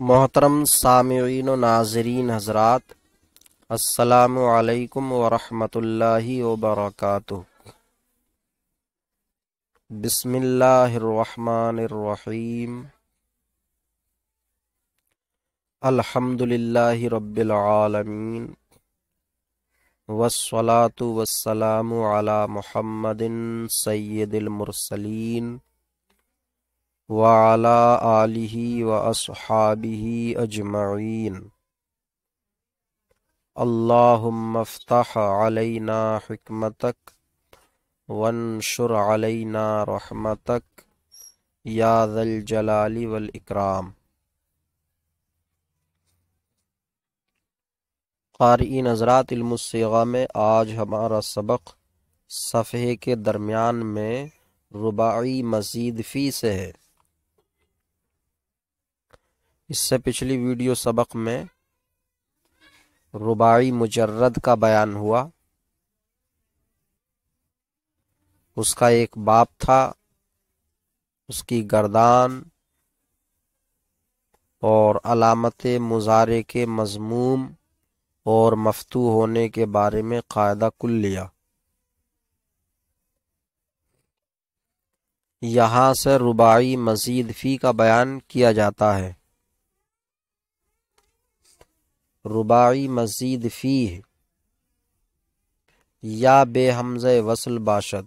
محترم سامعین و ناظرین حضرات، السلام علیکم ورحمۃ اللہ وبرکاتہ۔ بسم اللہ الرحمن الرحیم۔ الحمد للہ رب العالمین، والصلاة والسلام علی محمد سید المرسلین وعلی آلہ واصحابہ اجمعین۔ اللہم افتح علینا حکمتک وانشر علینا رحمتک یا ذا الجلال والاکرام۔ قارئین حضرات، علم الصیغہ میں آج ہمارا سبق صفحے کے درمیان میں رباعی مزید فی سے ہے۔ اس سے پچھلی ویڈیو سبق میں رباعی مجرد کا بیان ہوا، اس کا ایک باب تھا، اس کی گردان اور علامت مضارع کے مضموم اور مفتوح ہونے کے بارے میں قاعدہ کلیہ۔ یہاں سے رباعی مزید فی کا بیان کیا جاتا ہے۔ رباعی مزید فی یا بے حمزہ وصل باشد۔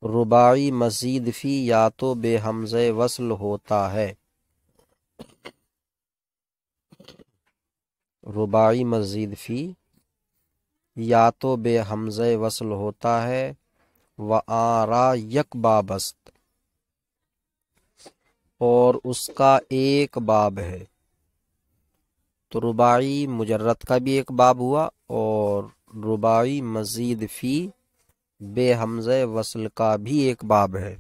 رباعی مزید فی یا تو بے حمزہ وصل ہوتا ہے، رباعی مزید فی یا تو بے حمزہ وصل ہوتا ہے، وآرا یک بابست، اور اس کا ایک باب ہے۔ تو رباعی مجرد کا بھی ایک باب ہوا اور رباعی مزید فی بے حمزہ وصل کا بھی ایک باب ہے۔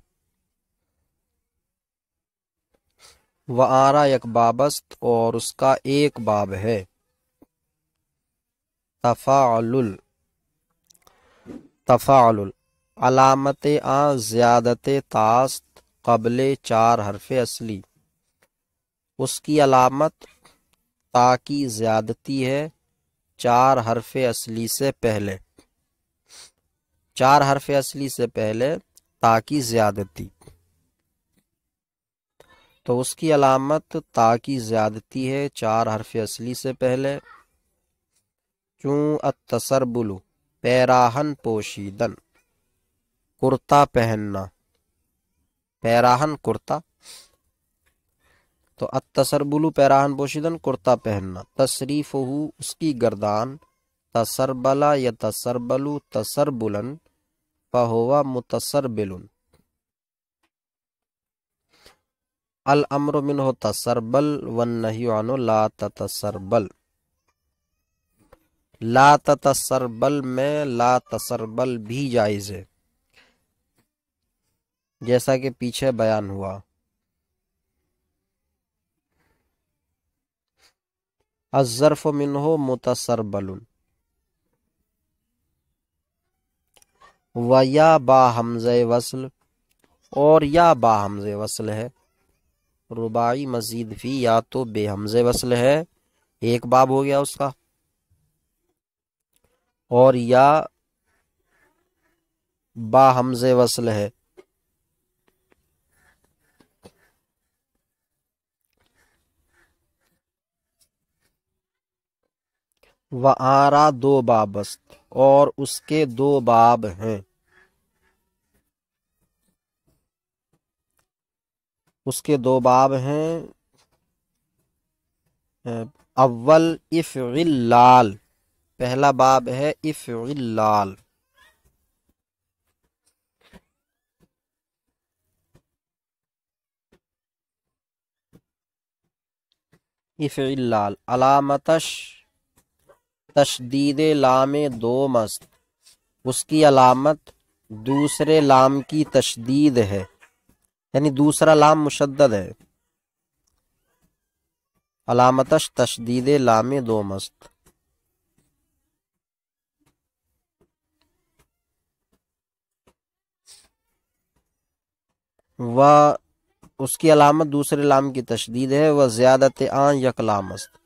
وآرا یک بابست، اور اس کا ایک باب ہے۔ تفاعل علامت زیادت تاست قبل چار حرف اصلی، اس کی علامت تا کی زیادتی ہے چار حرف اصلی سے پہلے، چار حرف اصلی سے پہلے تا کی زیادتی، تو اس کی علامت تا کی زیادتی ہے چار حرف اصلی سے پہلے۔ چون التسربل پیراہن پوشیدن، کرتا پہننا، پیراہن کرتا، تو التسربل پیراہن پوشیدن کرتا پہننا۔ تصریف ہو اس کی گردان، تسربلا یا تسربلو تسربلن فہوا متسربل۔ الامر منہ تسربل والنہی عنہ لا تتسربل۔ لا تتسربل میں لا تسربل بھی جائز ہے، جیسا کہ پیچھے بیان ہوا۔ الظرف منہ متسربل، و یا با حمزہ وصل، اور یا با حمزہ وصل ہے۔ رباعی مزید فی یا تو بے حمزہ وصل ہے، ایک باب ہو گیا اس کا، اور یا با حمزہ وصل ہے۔ وآرا دو بابست، اور اس کے دو باب ہیں، اس کے دو باب ہیں۔ اول افعل لال، پہلا باب ہے افعل لال۔ افعل لال علامتش تشدید لام دو مست، اس کی علامت دوسرے لام کی تشدید ہے، یعنی دوسرا لام مشدد ہے۔ علامتش تشدید لام دو مست۔ و اس کی علامت دوسرے لام کی تشدید ہے، وہ زیادت آن یک لام است،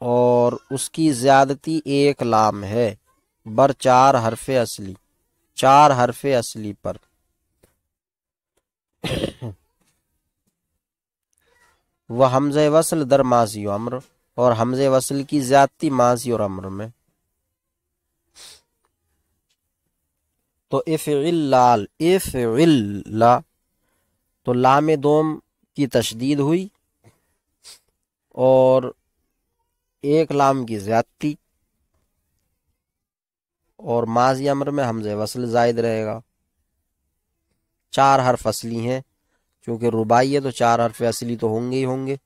اور اس کی زیادتی ایک لام ہے، بر چار حرف اصلی، چار حرف اصلی پر۔ وہ حمزہ وصل در ماضی و امر، اور حمزہ وصل کی زیادتی ماضی اور امر میں۔ تو افعل لال، افعل لا، تو لام دوم کی تشدید ہوئی اور ایک لام کی زیادتی، اور ماضی امر میں حمزہ وصل زائد رہے گا۔ چار حرف اصلی ہیں، چونکہ رباعی ہے تو چار حرف اصلی تو ہوں گے ہی ہوں گے۔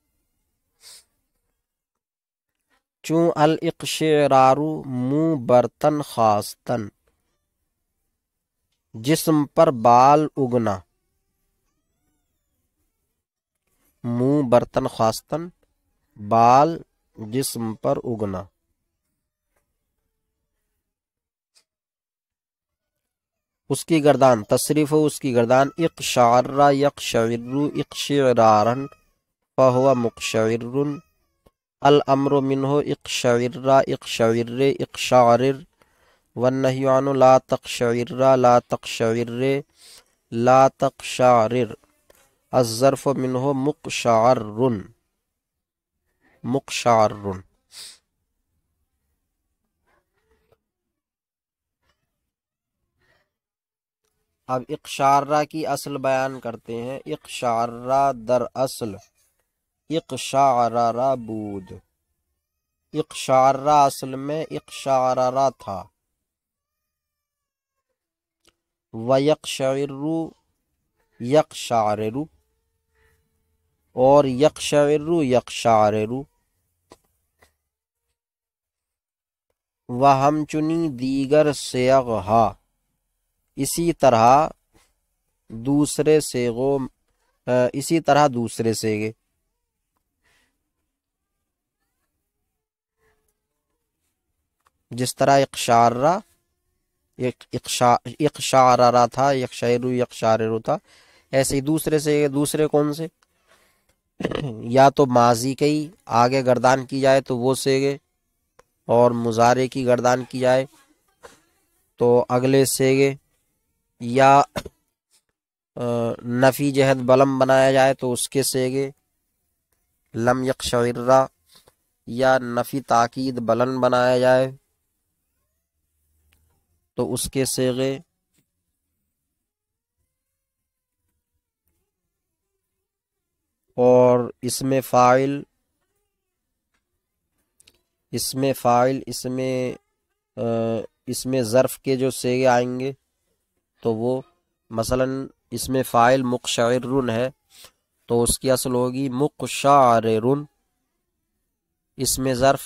چون الاقشعرارو منہ برتن خواستن، جسم پر بال اگنا، منہ برتن خواستن، بال جسم پر اگنا۔ اس کی گردان، تصریف ہو اس کی گردان، اقشعر یقشعر اقشعرارا فہو مقشعر، الامر منہ اقشعر اقشعر اقشعرر، والنہی عنہ لا تقشعر لا تقشعر لا تقشعرر، الظرف منہ مقشعر مقشعر۔ اب اقشعرہ کی اصل بیان کرتے ہیں۔ اقشعرہ در اصل اقشعرہ بود، اقشعرہ اصل میں اقشعرہ تھا، ویقشعر یقشعرر، اور یقشعر یقشعرر، وہم چنی دیگر صیغہا، اسی طرح دوسرے صیغوں، اسی طرح دوسرے صیغے، جس طرح اقشعرہ اقشعرہ تھا، یقشعر یقشعرر تھا، ایسے ہی دوسرے صیغے۔ دوسرے کون سے؟ یا تو ماضی کی آگے گردان کی جائے تو وہ صیغے، اور مضارع کی گردان کی جائے تو اگلے صیغے، یا نفی جہد بلم بنایا جائے تو اس کے صیغے، لم یقشعر، یا نفی تاکید بلند بنایا جائے تو اس کے صیغے، اور اسم فاعل اسم ظرف کے جو صیغے آئیں گے تو وہ مثلا اسم فاعل مقشعر ہے تو اس کی اصل ہوگی مقشعرر، اسم ظرف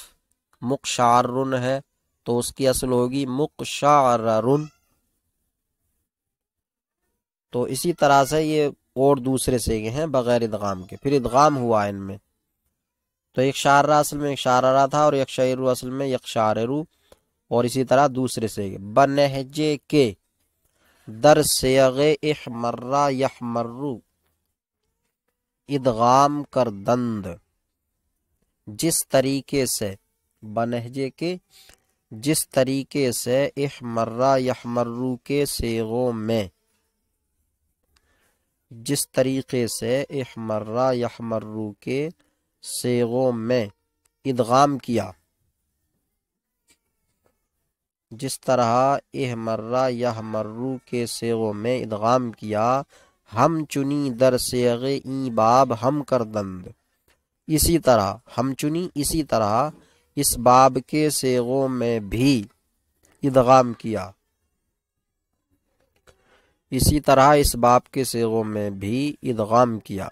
مقشعر ہے تو اس کی اصل ہوگی مقشعرر۔ تو اسی طرح سے یہ اور دوسرے صیغے ہیں بغیر ادغام کے، پھر ادغام ہوا ان میں، تو اقشعرہ اصل میں اقشعرہ تھا اور یقشعر اصل میں یقشعرر، اور اسی طرح دوسرے صیغے بنہجے کے در صیغ احمرہ یحمرو، ادغام کردند، جس طریقے سے بنہجے کے، جس طریقے سے احمرہ یحمرو کے صیغوں میں، جس طریقے سے احمرہ یحمرو کے صیغوں میں ادغام کیا، جس طرح احمرہ یحمرو کے صیغوں میں ادغام کیا، ہم چنی در صیغ این باب ہم کردند، اسی طرح ہم چنی، اسی طرح اس باب کے صیغوں میں بھی ادغام کیا، اسی طرح اس باب کے صیغوں میں بھی ادغام کیا،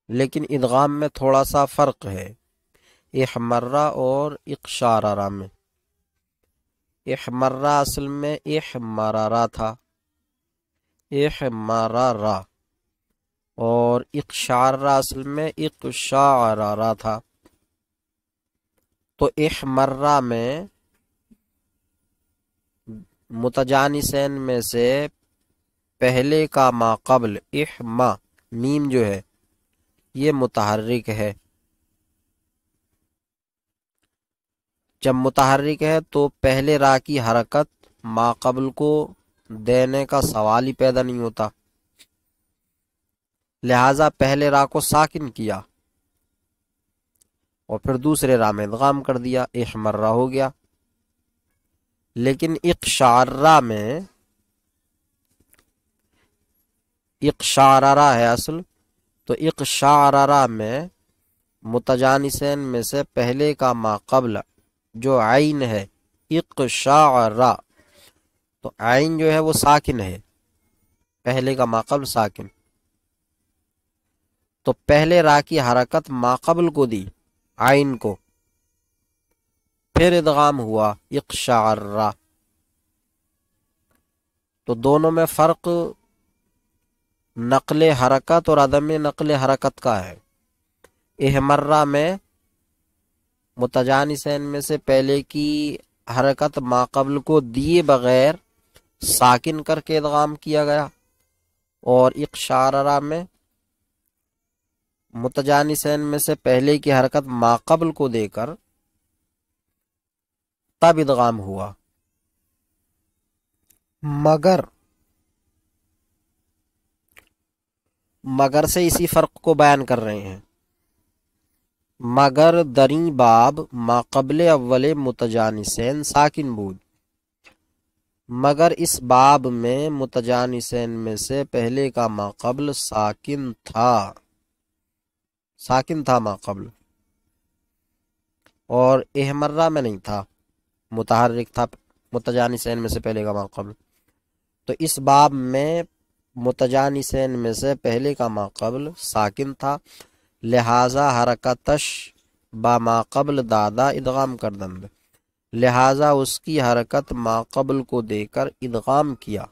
لیکن ادغام میں تھوڑا سا فرق ہے احمرہ اور اقشعرہ میں۔ احمرہ اصل میں احمرارہ تھا، احمرارہ، اور اقشعرہ اصل میں اقشعرارہ تھا۔ تو احمرہ میں متجانسین میں سے پہلے کا ما قبل احما، میم جو ہے یہ متحرک ہے. جب متحرک ہے تو پہلے را کی حرکت ما قبل کو دینے کا سوال ہی پیدا نہیں ہوتا، لہذا پہلے را کو ساکن کیا اور پھر دوسرے را میں ادغام کر دیا، احمرہ ہو گیا. لیکن اقشعرہ میں، اقشعرہ ہے اصل، تو اقشعرہ میں متجانسین میں سے پہلے کا ما قبل جو عین ہے اقشعرہ، تو عین جو ہے وہ ساکن ہے، پہلے کا ما قبل ساکن، تو پہلے را کی حرکت ما قبل کو دی عین کو، پھر ادغام ہوا اقشعرہ. تو دونوں میں فرق نقل حرکت اور عدم نقل حرکت کا ہے. احمرہ میں متجانسین میں سے پہلے کی حرکت ما قبل کو دیے بغیر ساکن کر کے ادغام کیا گیا، اور اقشعرہ میں متجانسین میں سے پہلے کی حرکت ما قبل کو دے کر تب ادغام ہوا. مگر سے اسی فرق کو بیان کر رہے ہیں. مگر دریں باب ما قبل اول متجانسین ساکن بود، مگر اس باب میں متجانسین میں سے پہلے کا ما قبل ساکن تھا ما قبل، اور احمرہ میں نہیں تھا، متحرک تھا متجانسین میں سے پہلے کا ما قبل. تو اس باب میں متجانسین میں سے پہلے کا ما قبل ساکن تھا، لہذا حرکتش با ما قبل دادا ادغام کر دند، لہذا اس کی حرکت ما قبل کو دے کر ادغام کیا،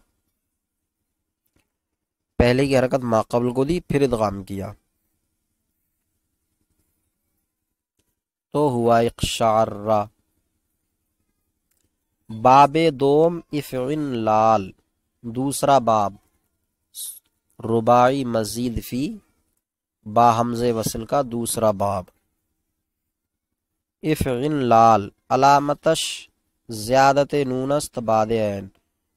پہلے کی حرکت ما قبل کو دی پھر ادغام کیا، تو ہوا اقشعرہ. باب دوم افعن لال، دوسرا باب رباعی مزید فی با حمزہ وصل کا دوسرا باب. افعن لال علامتش زیادت نون است بعد عین،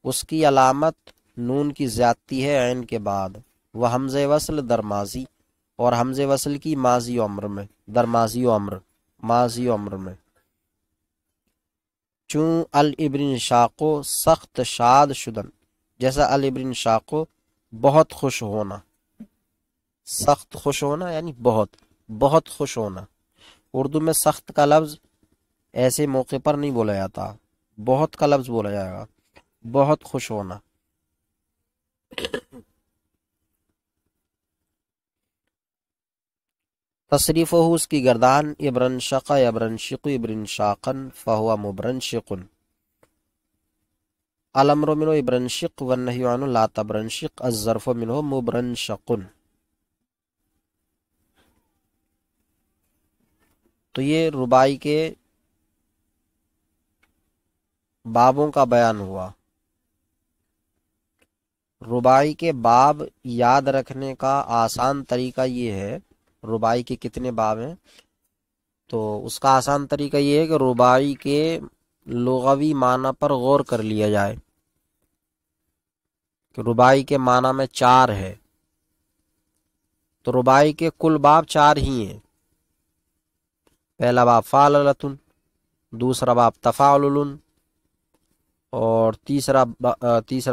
اس کی علامت نون کی زیادتی ہے عین کے بعد. وہ حمزہ وصل در ماضی، اور حمزہ وصل کی ماضی و امر میں، در ماضی و امر، ماضی و امر میں. چون الابن شاقو سخت شاد شدن، جیسا الابن شاقو بہت خوش ہونا، سخت خوش ہونا یعنی بہت خوش ہونا. اردو میں سخت کا لفظ ایسے موقع پر نہیں بولا جاتا، بہت کا لفظ بولا جائے گا، بہت خوش ہونا. تصریف ہو اس کی گردان ابرن شق ابرن شق ابرن شاقن فہوا مبرن شقن. الامر منو ابرن شق والنہی عنہ لا تبرن شق الظرف منو مبرن شقن. تو یہ رباعی کے بابوں کا بیان ہوا. رباعی کے باب یاد رکھنے کا آسان طریقہ یہ ہے، رباعی کے کتنے باب ہیں، تو اس کا آسان طریقہ یہ ہے کہ رباعی کے لغوی معنی پر غور کر لیا جائے کہ رباعی کے معنی میں 4 ہے. تو رباعی کے کل باب 4 ہی ہیں. پہلا باب فعللتن، دوسرا باب تفاعلن، اور تیسرا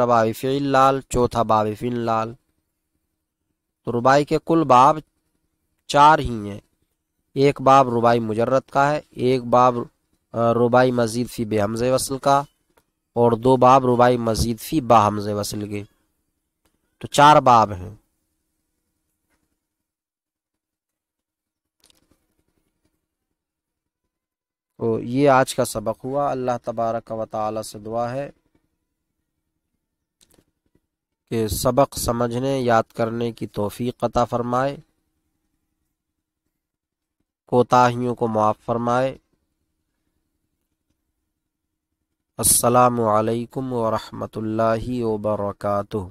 باب فعل لال، چوتھا باب فعل لال. تو رباعی کے کل باب 4 ہی ہیں. ایک باب رباعی مجرد کا ہے، ایک باب رباعی مزید فی بے حمزہ وصل کا، اور 2 باب رباعی مزید فی با حمزہ وصل کے. تو 4 باب ہیں. تو یہ آج کا سبق ہوا. اللہ تبارک و تعالی سے دعا ہے کہ سبق سمجھنے یاد کرنے کی توفیق عطا فرمائے، کوتاہیوں کو معاف فرمائے. السلام علیکم ورحمۃ اللہ وبرکاتہ.